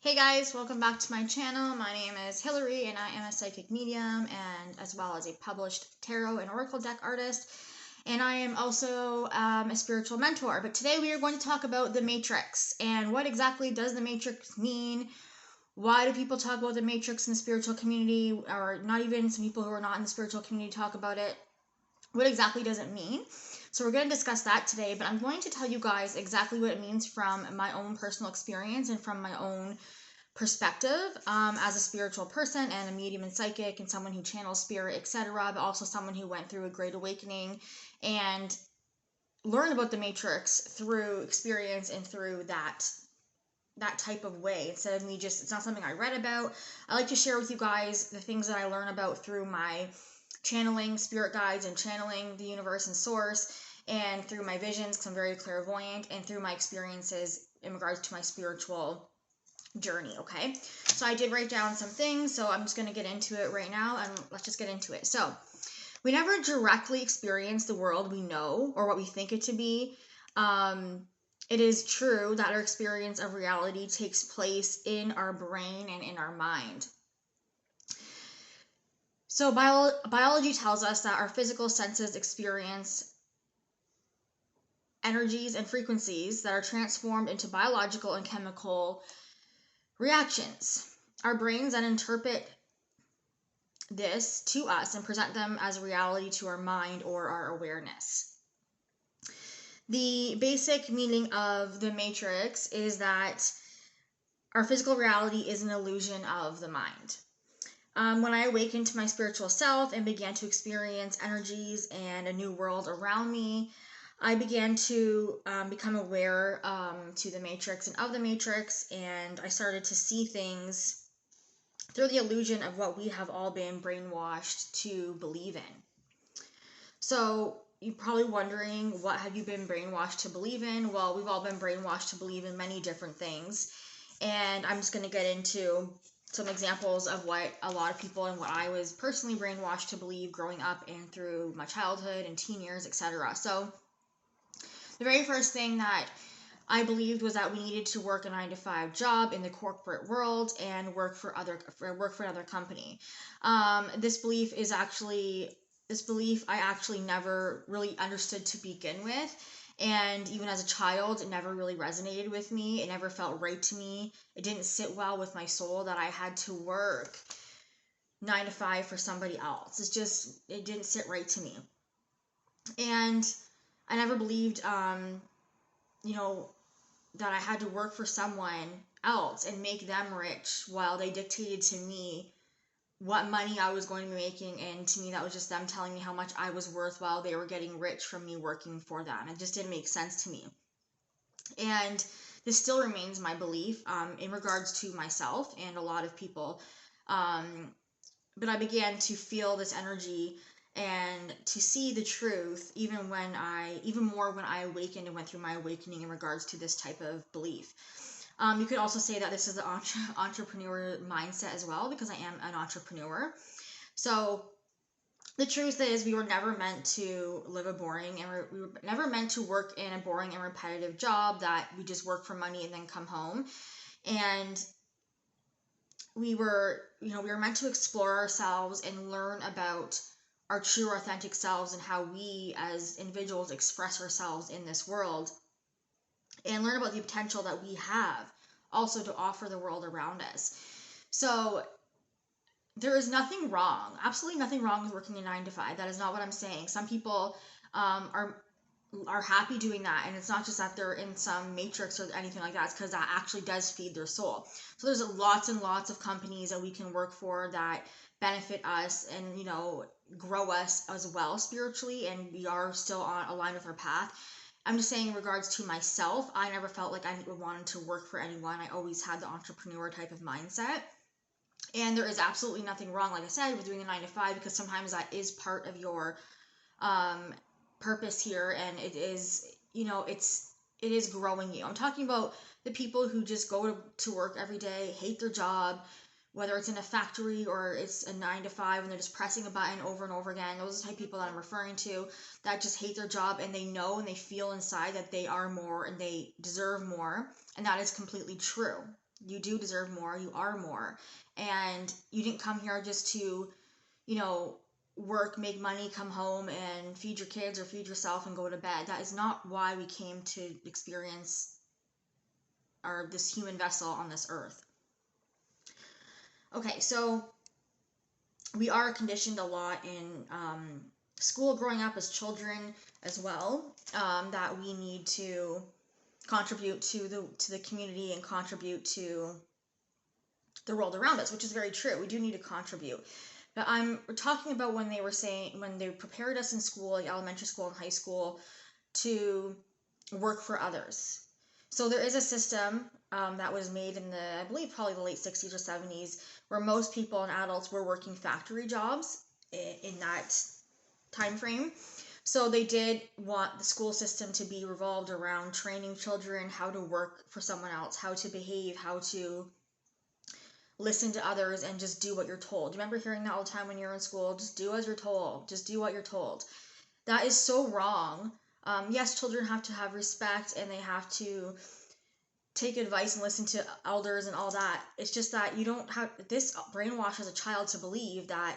Hey guys, welcome back to my channel. My name is Hilary and I am a psychic medium and as well as a published tarot and oracle deck artist. And I am also a spiritual mentor. But today we are going to talk about the Matrix and what exactly does the Matrix mean? Why do people talk about the Matrix in the spiritual community, or not even some people who are not in the spiritual community talk about it? What exactly does it mean? So we're going to discuss that today, but I'm going to tell you guys exactly what it means from my own personal experience and from my own perspective as a spiritual person and a medium and psychic and someone who channels spirit, etc., but also someone who went through a great awakening and learned about the Matrix through experience and through that type of way, instead of me just, it's not something I read about. I like to share with you guys the things that I learn about through my channeling spirit guides and channeling the universe and source, and through my visions because I'm very clairvoyant, and through my experiences in regards to my spiritual journey. Okay, so I did write down some things, so I'm just going to get into it right now, and let's just get into it. So we never directly experience the world we know or what we think it to be. It is true that our experience of reality takes place in our brain and in our mind. So biology tells us that our physical senses experience energies and frequencies that are transformed into biological and chemical reactions. Our brains then interpret this to us and present them as reality to our mind or our awareness. The basic meaning of the Matrix is that our physical reality is an illusion of the mind. When I awakened to my spiritual self and began to experience energies and a new world around me, I began to become aware to the Matrix and of the Matrix, and I started to see things through the illusion of what we have all been brainwashed to believe in. So you're probably wondering, what have you been brainwashed to believe in? Well, we've all been brainwashed to believe in many different things, and I'm just going to get into some examples of what a lot of people and what I was personally brainwashed to believe growing up and through my childhood and teen years, etc. So the very first thing that I believed was that we needed to work a 9-to-5 job in the corporate world and work for another company. This belief I actually never really understood to begin with. And even as a child, it never really resonated with me. It never felt right to me. It didn't sit well with my soul that I had to work 9 to 5 for somebody else. It didn't sit right to me. And I never believed, that I had to work for someone else and make them rich while they dictated to me what money I was going to be making, and to me that was just them telling me how much I was worth while they were getting rich from me working for them. It just didn't make sense to me. And this still remains my belief in regards to myself and a lot of people. But I began to feel this energy and to see the truth even more when I awakened and went through my awakening in regards to this type of belief. You could also say that this is the entrepreneur mindset as well, because I am an entrepreneur. So the truth is, we were never meant to live a boring, and we were never meant to work in a boring and repetitive job that we just work for money and then come home. And we were meant to explore ourselves and learn about our true authentic selves and how we as individuals express ourselves in this world, and learn about the potential that we have also to offer the world around us. So there is nothing wrong, absolutely nothing wrong with working a 9 to 5. That is not what I'm saying. Some people are happy doing that, and it's not just that they're in some matrix or anything like that. It's because that actually does feed their soul. So there's lots and lots of companies that we can work for that benefit us and grow us as well spiritually, and we are still on aligned with our path. I'm just saying, in regards to myself, I never felt like I wanted to work for anyone. I always had the entrepreneur type of mindset. And there is absolutely nothing wrong, like I said, with doing a 9 to 5, because sometimes that is part of your purpose here, and it is growing you. I'm talking about the people who just go to work every day, hate their job, whether it's in a factory or it's a 9 to 5 and they're just pressing a button over and over again. Those are the type of people that I'm referring to, that just hate their job, and they know and they feel inside that they are more and they deserve more, and that is completely true. You do deserve more. You are more. And you didn't come here just to, you know, work, make money, come home and feed your kids or feed yourself and go to bed. That is not why we came to experience this human vessel on this earth. Okay, so we are conditioned a lot in school growing up as children as well, that we need to contribute to the community and contribute to the world around us, which is very true. We do need to contribute. But I'm talking about when they prepared us in school, like elementary school and high school, to work for others. So there is a system that was made in I believe probably the late 60s or 70s, where most people and adults were working factory jobs in that time frame. So they did want the school system to be revolved around training children how to work for someone else, how to behave, how to listen to others, and just do what you're told. You remember hearing that all the time when you're in school? Just do as you're told. Just do what you're told. That is so wrong. Yes, children have to have respect and they have to take advice and listen to elders and all that. It's just that you don't have this brainwashes a child to believe that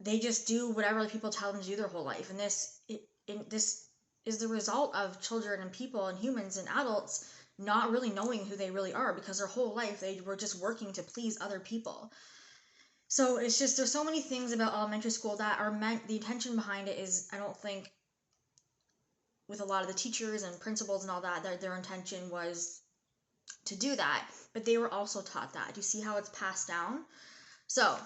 they just do whatever the people tell them to do their whole life. And this is the result of children and people and humans and adults not really knowing who they really are, because their whole life they were just working to please other people. So it's just, there's so many things about elementary school that are meant, the intention behind it is, I don't think, with a lot of the teachers and principals and all that, their intention was to do that, but they were also taught that. Do you see how it's passed down? So,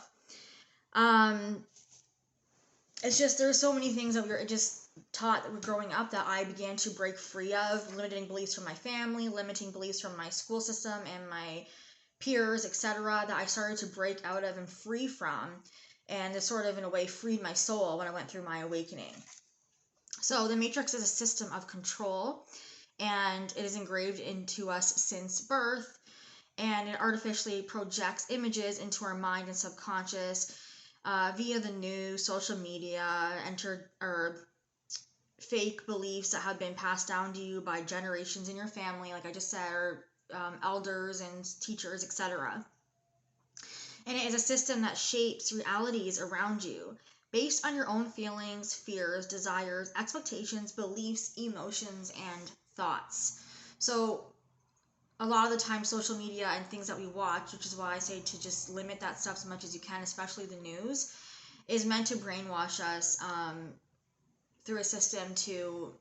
it's just, there's so many things that we were just taught that we're growing up that I began to break free of, limiting beliefs from my family, limiting beliefs from my school system and my peers, etc., that I started to break out of and free from, and this sort of, in a way, freed my soul when I went through my awakening. So the Matrix is a system of control, and it is engraved into us since birth, and it artificially projects images into our mind and subconscious via the news, social media, or fake beliefs that have been passed down to you by generations in your family, like I just said, or elders and teachers, etc. And it is a system that shapes realities around you based on your own feelings, fears, desires, expectations, beliefs, emotions, and thoughts. So a lot of the time, social media and things that we watch, which is why I say to just limit that stuff as much as you can, especially the news, is meant to brainwash us through a system to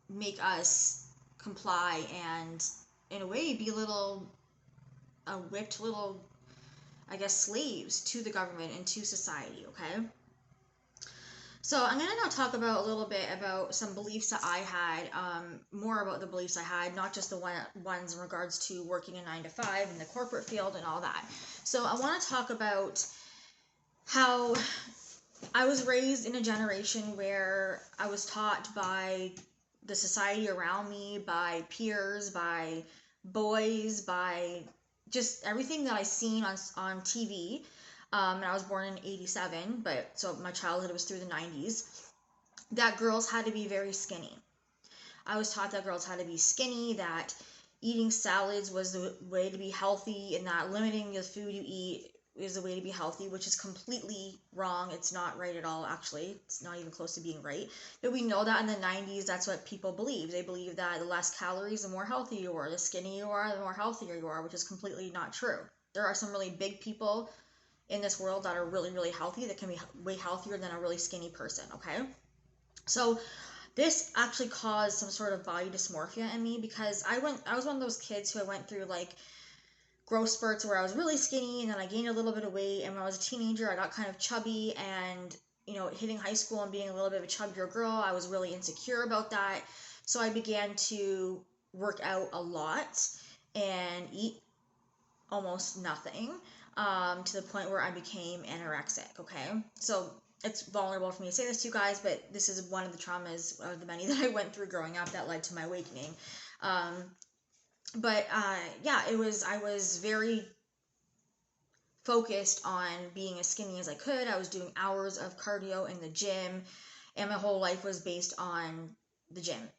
make us comply and, in a way, be whipped little, I guess, slaves to the government and to society, okay? So I'm going to now talk about a little bit about some beliefs that I had, more about the beliefs I had, not just the ones in regards to working a 9-to-5 in the corporate field and all that. So I want to talk about how I was raised in a generation where I was taught by the society around me, by peers, by boys, by just everything that I seen on TV. And I was born in 87, but so my childhood was through the 90s, that girls had to be very skinny. I was taught that girls had to be skinny, that eating salads was the way to be healthy, and that limiting the food you eat is the way to be healthy, which is completely wrong. It's not right at all, actually. It's not even close to being right. But we know that in the 90s, that's what people believe. They believe that the less calories, the more healthy you are. The skinnier you are, the more healthier you are, which is completely not true. There are some really big people in this world that are really, really healthy, that can be way healthier than a really skinny person, okay? So this actually caused some sort of body dysmorphia in me, because I was one of those kids who I went through like growth spurts where I was really skinny and then I gained a little bit of weight, and when I was a teenager I got kind of chubby, and hitting high school and being a little bit of a chubbier girl, I was really insecure about that. So I began to work out a lot and eat almost nothing, to the point where I became anorexic, okay? So it's vulnerable for me to say this to you guys, but this is one of the traumas of the many that I went through growing up that led to my awakening. Yeah, I was very focused on being as skinny as I could. I was doing hours of cardio in the gym, and my whole life was based on the gym.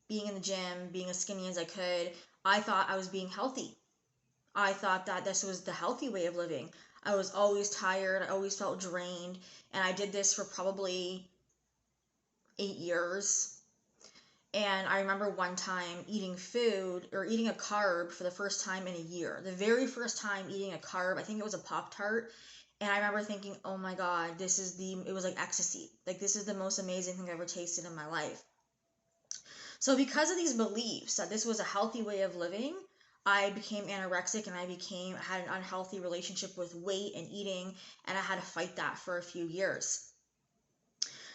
Being in the gym, being as skinny as I could, I thought I was being healthy. I thought that this was the healthy way of living. I was always tired. I always felt drained. And I did this for probably 8 years. And I remember one time eating food or eating a carb for the first time in a year. The very first time eating a carb, I think it was a Pop-Tart. And I remember thinking, oh my God, it was like ecstasy. Like, this is the most amazing thing I've ever tasted in my life. So because of these beliefs that this was a healthy way of living, I became anorexic and I had an unhealthy relationship with weight and eating, and I had to fight that for a few years.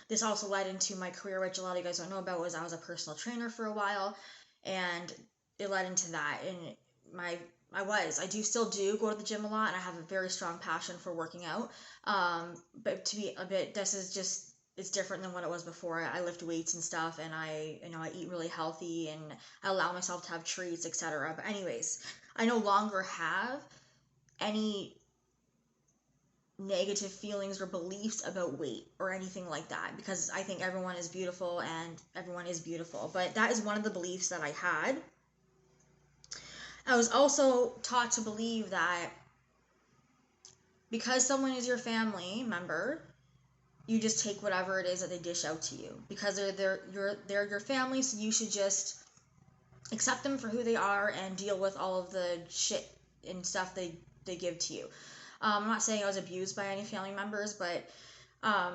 This also led into my career, which a lot of you guys don't know about, was I was a personal trainer for a while, and it led into that. And I still do go to the gym a lot, and I have a very strong passion for working out. But to be a bit, it's different than what it was before. I lift weights and stuff, and I eat really healthy, and I allow myself to have treats, etc. But anyways, I no longer have any negative feelings or beliefs about weight or anything like that, because I think everyone is beautiful and everyone is beautiful. But that is one of the beliefs that I had. I was also taught to believe that because someone is your family member, you just take whatever it is that they dish out to you, because they're your family, so you should just accept them for who they are and deal with all of the shit and stuff they give to you. I'm not saying I was abused by any family members, but I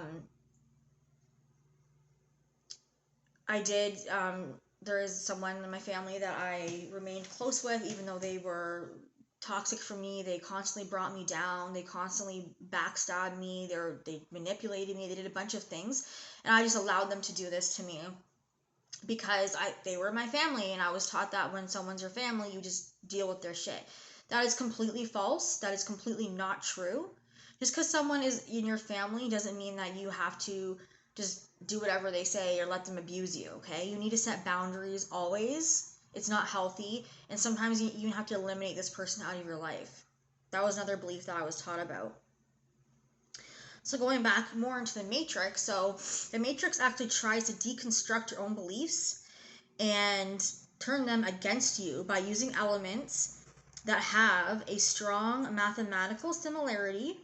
did. There is someone in my family that I remained close with, even though they were toxic for me. They constantly brought me down. They constantly backstabbed me. They manipulated me. They did a bunch of things, and I just allowed them to do this to me because they were my family, and I was taught that when someone's your family, you just deal with their shit. That is completely false. That is completely not true. Just because someone is in your family doesn't mean that you have to just do whatever they say or let them abuse you, okay? You need to set boundaries always. It's not healthy, and sometimes you even have to eliminate this person out of your life. That was another belief that I was taught about. So going back more into the Matrix, so the Matrix actually tries to deconstruct your own beliefs and turn them against you by using elements that have a strong mathematical similarity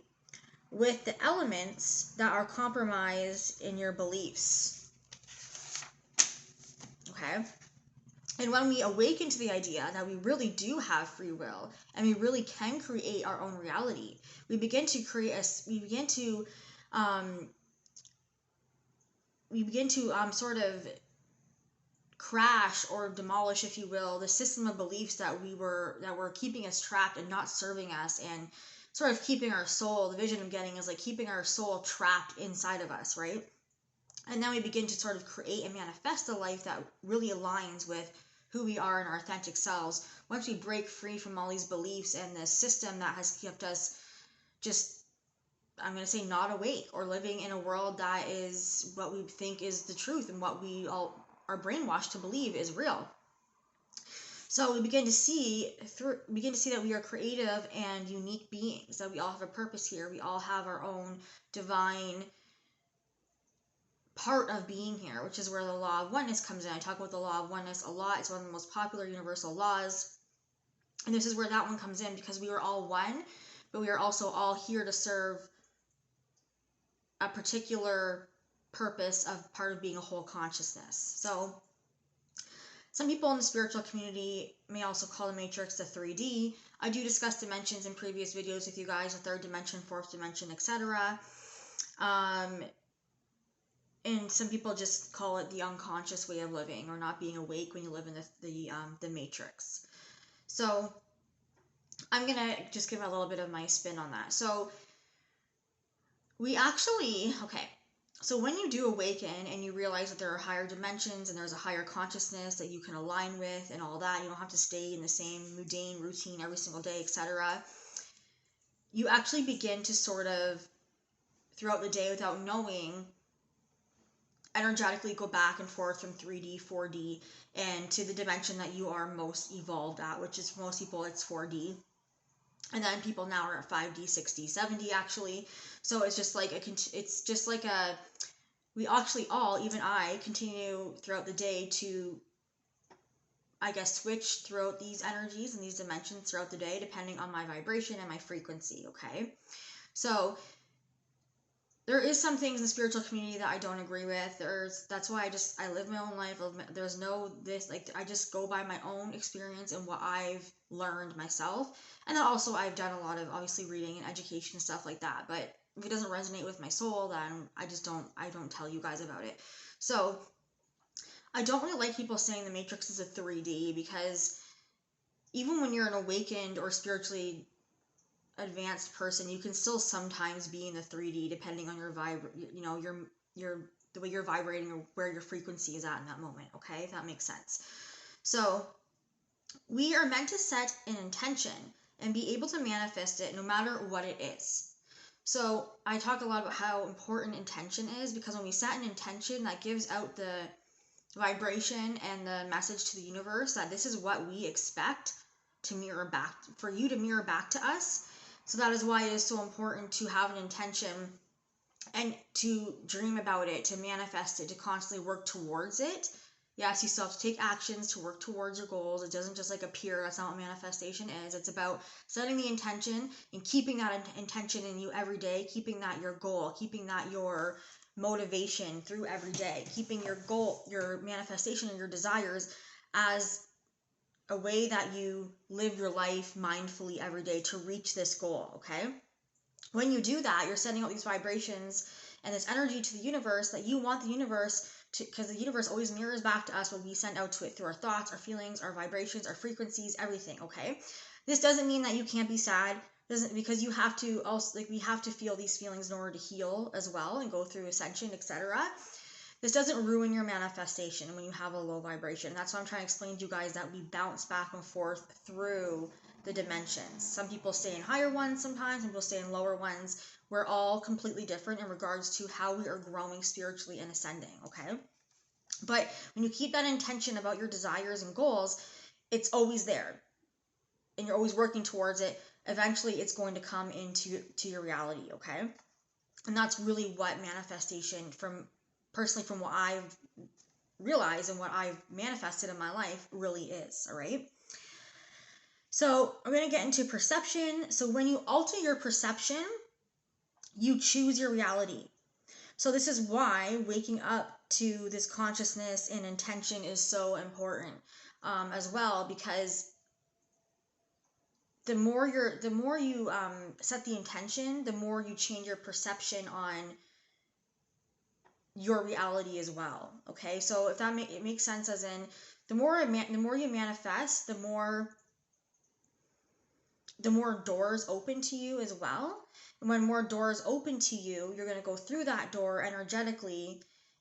with the elements that are compromised in your beliefs. Okay? And when we awaken to the idea that we really do have free will and we really can create our own reality, we begin to sort of crash or demolish, if you will, the system of beliefs that were keeping us trapped and not serving us, and sort of keeping our soul. The vision I'm getting is like keeping our soul trapped inside of us, right? And then we begin to sort of create and manifest a life that really aligns with who we are and our authentic selves. Once we break free from all these beliefs and the system that has kept us just, I'm going to say, not awake, or living in a world that is what we think is the truth and what we all are brainwashed to believe is real. So we begin to see that we are creative and unique beings, that we all have a purpose here. We all have our own divine part of being here, which is where the law of oneness comes in. I talk about the law of oneness a lot. It's one of the most popular universal laws. And this is where that one comes in, because we are all one, but we are also all here to serve a particular purpose of part of being a whole consciousness. So some people in the spiritual community may also call the Matrix the 3D. I do discuss dimensions in previous videos with you guys, the third dimension, fourth dimension, etc. And some people just call it the unconscious way of living, or not being awake when you live in the Matrix. So I'm gonna just give a little bit of my spin on that. So so when you do awaken and you realize that there are higher dimensions and there's a higher consciousness that you can align with and all that, you don't have to stay in the same mundane routine every single day, etc. You actually begin to sort of, throughout the day without knowing, energetically go back and forth from 3D, 4D, and to the dimension that you are most evolved at, which is, for most people, it's 4D. And then people now are at 5D, 6D, 7D actually. So it's just like we actually all, even I, continue throughout the day to I guess, switch throughout these energies and these dimensions throughout the day, depending on my vibration and my frequency, okay? So there is some things in the spiritual community that I don't agree with. That's why I live my own life. There's no this, like, I just go by my own experience and what I've learned myself. And then also I've done a lot of, obviously, reading and education and stuff like that. But if it doesn't resonate with my soul, then I don't tell you guys about it. So I don't really like people saying the Matrix is a 3D, because even when you're an awakened or spiritually advanced person, you can still sometimes be in the 3D depending on your the way you're vibrating or where your frequency is at in that moment, okay? If that makes sense. So we are meant to set an intention and be able to manifest it no matter what it is. So I talk a lot about how important intention is, because when we set an intention, that gives out the vibration and the message to the universe that this is what we expect to mirror back, for you to mirror back to us. So that is why it is so important to have an intention and to dream about it, to manifest it, to constantly work towards it. Yes, you still have to take actions to work towards your goals. It doesn't just like appear. That's not what manifestation is. It's about setting the intention and keeping that intention in you every day, keeping that your goal, keeping that your motivation through every day, keeping your goal, your manifestation, and your desires as a way that you live your life mindfully every day to reach this goal, okay? When you do that, you're sending out these vibrations and this energy to the universe that you want the universe to, because the universe always mirrors back to us what we send out to it through our thoughts, our feelings, our vibrations, our frequencies, everything, okay? This doesn't mean that you can't be sad, because you have to also, like, we have to feel these feelings in order to heal as well and go through ascension, etc. This doesn't ruin your manifestation when you have a low vibration. That's why I'm trying to explain to you guys that we bounce back and forth through the dimensions. Some people stay in higher ones sometimes, some people stay in lower ones. We're all completely different in regards to how we are growing spiritually and ascending, okay? But when you keep that intention about your desires and goals, it's always there. And you're always working towards it. Eventually, it's going to come into your reality, okay? And that's really what manifestation, personally from what I've realized and what I've manifested in my life, really is, all right? So I'm going to get into perception. So when you alter your perception, you choose your reality. So this is why waking up to this consciousness and intention is so important as well, because the more you set the intention, the more you change your perception on your reality as well. Okay, so if that it makes sense, as in the more you manifest, the more doors open to you as well. And when more doors open to you, you're going to go through that door energetically,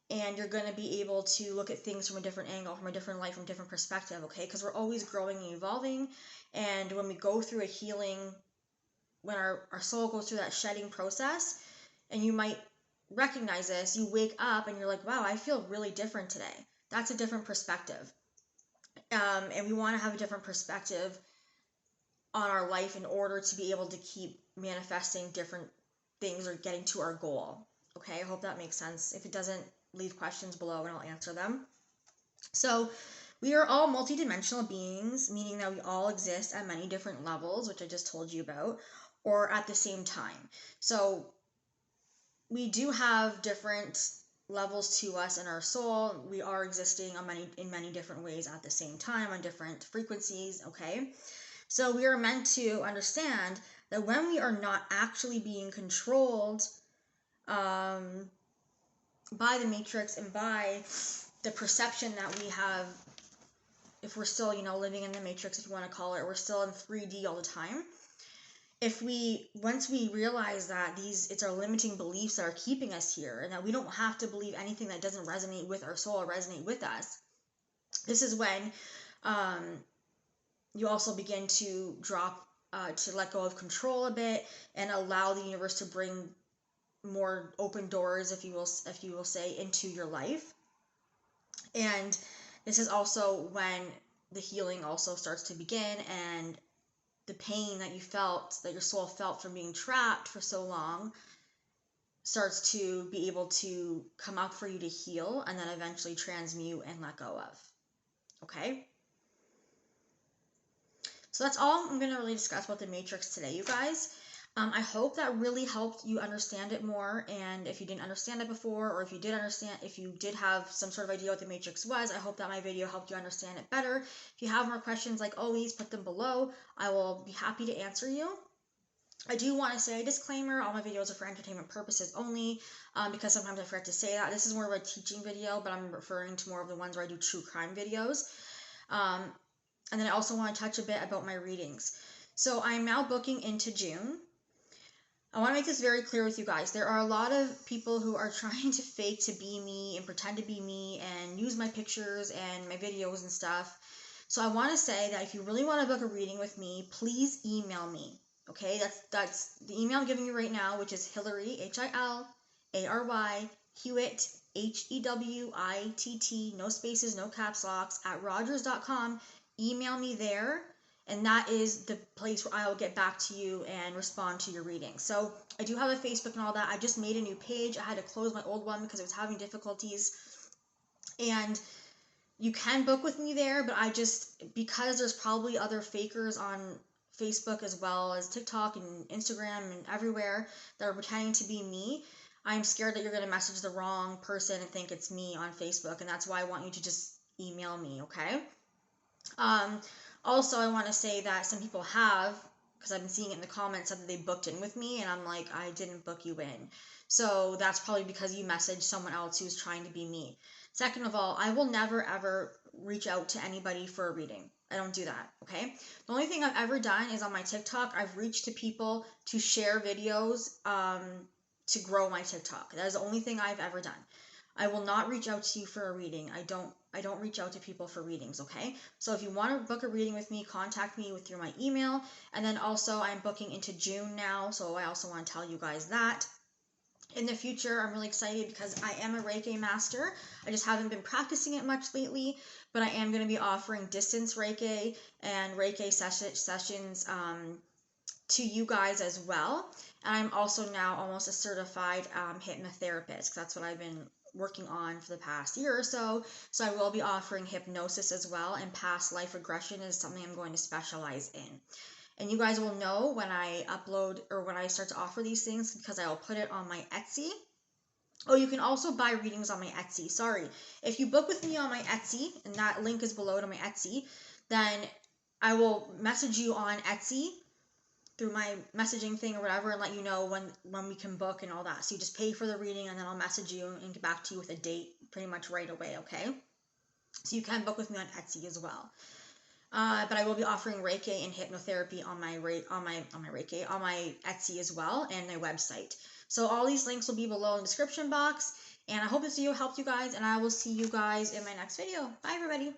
and you're going to be able to look at things from a different angle, from a different light, from a different perspective, okay? Because we're always growing and evolving, and when we go through a healing, when our soul goes through that shedding process, and you might recognize this, you wake up and you're like, wow, I feel really different today. That's a different perspective. And we want to have a different perspective on our life in order to be able to keep manifesting different things or getting to our goal. Okay, I hope that makes sense. If it doesn't, leave questions below and I'll answer them. So we are all multidimensional beings, meaning that we all exist at many different levels, which I just told you about, or at the same time. So we do have different levels to us in our soul. We are existing in many different ways at the same time, on different frequencies, okay? So we are meant to understand that when we are not actually being controlled by the matrix and by the perception that we have, if we're still, living in the matrix, if you want to call it, we're still in 3D all the time. Once we realize that it's our limiting beliefs that are keeping us here, and that we don't have to believe anything that doesn't resonate with our soul or resonate with us, this is when you also begin to to let go of control a bit and allow the universe to bring more open doors, if you will say, into your life. And this is also when the healing also starts to begin, and the pain that your soul felt from being trapped for so long starts to be able to come up for you to heal, and then eventually transmute and let go of. Okay? So that's all I'm going to really discuss about the matrix today, you guys. I hope that really helped you understand it more, and if you didn't understand it before, or if you did understand, if you did have some sort of idea what the matrix was, I hope that my video helped you understand it better. If you have more questions, like always, put them below. I will be happy to answer you. I do want to say a disclaimer, all my videos are for entertainment purposes only, because sometimes I forget to say that. This is more of a teaching video, but I'm referring to more of the ones where I do true crime videos. And then I also want to touch a bit about my readings. So I'm now booking into June. I want to make this very clear with you guys. There are a lot of people who are trying to fake to be me and pretend to be me and use my pictures and my videos and stuff. So I want to say that if you really want to book a reading with me, please email me. Okay, that's the email I'm giving you right now, which is Hilary, Hilary, Hewitt, HEWITT, no spaces, no caps locks, at Rogers.com. Email me there, and that is the place where I will get back to you and respond to your reading. So I do have a Facebook and all that. I just made a new page. I had to close my old one because I was having difficulties. And you can book with me there, but because there's probably other fakers on Facebook as well as TikTok and Instagram and everywhere that are pretending to be me, I'm scared that you're going to message the wrong person and think it's me on Facebook, and that's why I want you to just email me, okay? Also, I want to say that some people have, because I've been seeing it in the comments, said that they booked in with me, and I'm like, I didn't book you in. So that's probably because you messaged someone else who's trying to be me. Second of all, I will never ever reach out to anybody for a reading. I don't do that, okay? The only thing I've ever done is on my TikTok, I've reached to people to share videos to grow my TikTok. That is the only thing I've ever done. I will not reach out to you for a reading. I don't reach out to people for readings, okay? So if you want to book a reading with me, contact me through my email. And then also I'm booking into June now, so I also want to tell you guys that. In the future, I'm really excited because I am a Reiki master. I just haven't been practicing it much lately, but I am going to be offering distance Reiki and Reiki sessions to you guys as well. And I'm also now almost a certified hypnotherapist, because that's what I've been working on for the past year or so. So I will be offering hypnosis as well, and past life regression is something I'm going to specialize in. And you guys will know when I upload or when I start to offer these things, because I will put it on my Etsy. Oh, you can also buy readings on my Etsy. Sorry. If you book with me on my Etsy, and that link is below to my Etsy, then I will message you on Etsy through my messaging thing or whatever, and let you know when we can book and all that. So you just pay for the reading, and then I'll message you and get back to you with a date pretty much right away, okay? So you can book with me on Etsy as well. But I will be offering Reiki and hypnotherapy on my Etsy as well, and my website. So all these links will be below in the description box. And I hope this video helped you guys, and I will see you guys in my next video. Bye, everybody.